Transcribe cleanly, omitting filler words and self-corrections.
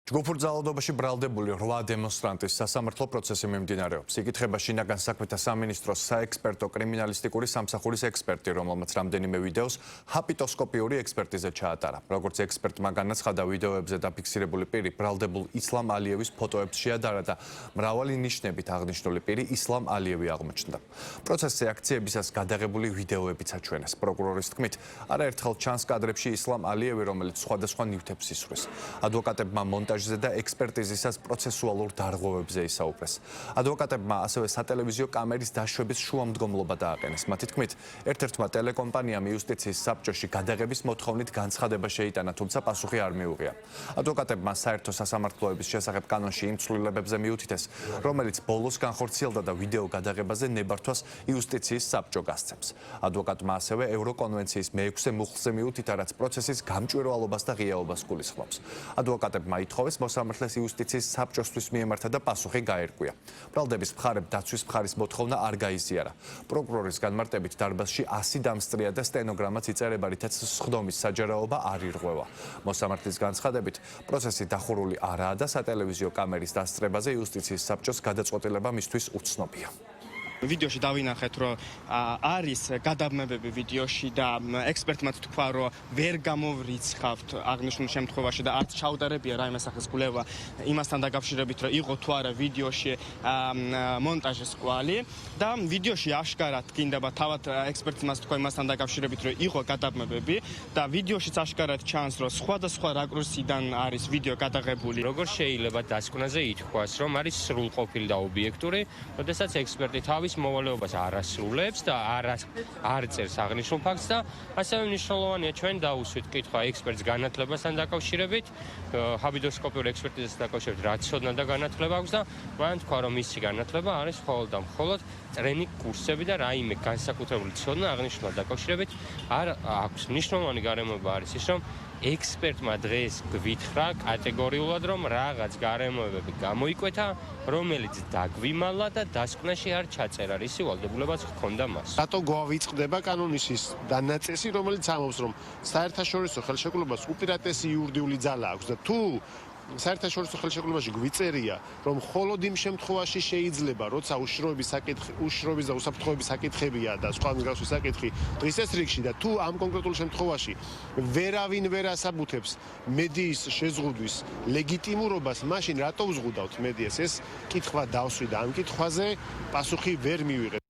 ჯგუფურ ძალადობაში ბრალდებული 8 დემონსტრანტის სასამართლო პროცესი მიმდინარეობს. იკითხება შინაგან საქმეთა სამინისტროს საექსპერტო კრიმინალისტიკური სამსახურის ექსპერტი, რომელმაც რამდენიმე ვიდეოს ჰაპიტოსკოპიური ექსპერტიზა ჩაატარა. როგორც ექსპერტმა განაცხადა, ვიდეოებზე დაფიქსირებული პირი ბრალდებულ ისლამ ალიევის ფოტოებს შეადარა და მრავალი ნიშნებით აღნიშნული პირი ისლამ ალიევი აღმოჩნდა. პროცესზე აქციებისას გადაღებული ვიდეოებიც აჩვენეს. პროკურორის თქმით, არაერთხელ ჩანს კადრებში ისლამ ალიევი, რომელიც სხვადასხვა ნივთებს ისვრის. ადვოკატებმა მონტაჟზე და ექსპერტიზისას პროცესუალურ დარღვევებზე ისაუბრეს. ადვოკატებმა ასევე სატელევიზიო კამერის დაშვების შუამდგომლობა დააყენეს. მათი თქმით, ერთ-ერთმა ტელეკომპანიამ იუსტიციის საბჭოში გადაღების მოთხოვნით განცხადება შეიტანა, თუმცა პასუხი არ მიუღია. ადვოკატებმა საერთო სასამართლოების შესახებ კანონში იმ ცვლილებებზე მიუთითეს, რომელიც ბოლოს განხორციელდა და ვიდეო გადაღებაზე ნებართვას იუსტიციის საბჭო გასცემს. ადვოკატმა ასევე ევროკონვენციის მე-6 მუხლზე მიუთითა, რაც პროცესის გამჭვირვალობას და ღიაობას გულისხმობს. ადვოკატებმა ითხოვეს მოსამართლეს იუსტიციის საბჭოსთვის მიემართა და პასუხი გაერკვია. ბრალდების მხარებ დაცვის მხარის მოთხოვნა არ გაიზიარა. პროკურორის განმარტებით დარბაზში 100 დამსწრია და სტენოგრამაც იწერება, რითაც სხდომის საჯარაობა არ ირღვევა. მოსამართლის განცხადებით, პროცესი დახურული არაა და სატელევიზიო კამერის დასწრებაზე იუსტიციის საბჭოს გადაწყვეტილება მისთვის უცნობია. ვიდეოში დავინახეთ, რომ არის გადაბმებები ვიდეოში და ექსპერტმა თქვა, რომ ვერ გამოვრიცხავთ აღნიშნულ შემთხვევაში და არც ჩაუდარებია რაიმე სახის კვლევა იმასთან დაკავშირებით, რომ იყო თუ არა ვიდეოში მონტაჟის კვალი და ვიდეოში აშკარად გინდება თავად ექსპერტმა თქვა იმასთან დაკავშირებით, რომ იყო გადაბმებები და ვიდეოშიც აშკარად ჩანს, რომ სხვადასხვა რაკურსიდან არის ვიდეო გადაღებული. როგორ შეიძლება დასკვნაზე ითქვას, რომ არის სრულყოფილი და ობიექტური, როდესაც ექსპერტი თავის მოვალეობას არ ასრულებს და არ წერს აღნიშნულ ფაქტს და ასევე მნიშვნელოვანია ჩვენ დავუსვით კითხვა ექსპერტს განათლებასთან დაკავშირებით, ჰაპიტოსკოპიური ექსპერტიზასთან დაკავშირებით რა ცოდნა და განათლება აქვს და მან თქვა, რომ მისი განათლება არის მხოლოდ და მხოლოდ ტრენინგ კურსები და რაიმე განსაკუთრებული ცოდნა აღნიშნულად დაკავშირებით არ აქვს. მნიშვნელოვანი გარემოება არის ის, რომ ექსპერტმა დღეს გვითხრა კატეგორიულად, რომ რაღაც გარემოებები გამოიკვეთა, რომელიც დაგვიმალლა და დასკვნაში არ ჩაწერა, რისი ვალდებულებაც ჰქონდა მას. რატო გვავიწყდება კანონის ის დანაწესი, რომელიც ამბობს, რომ საერთაშორისო ხელშეკრულებას უპირატესი იურიდიული ძალა აქვს და თუ საერთაშორისო ხელშეკრულებაში გვიწერია, რომ მხოლოდ იმ შემთხვევაში შეიძლება, როცა უშროების და უსაფრთხოების საკითხებია და სხვა მსგავსი საკითხი დღის ეს რიგში და თუ ამ კონკრეტულ შემთხვევაში ვერავინ ვერ ასაბუთებს მედიის შეზღუდვის ლეგიტიმურობას, მაშინ რატო ვზღუდავთ მედიას? ეს კითხვა დავსვი და ამ კითხვაზე პასუხი ვერ მივიღეთ.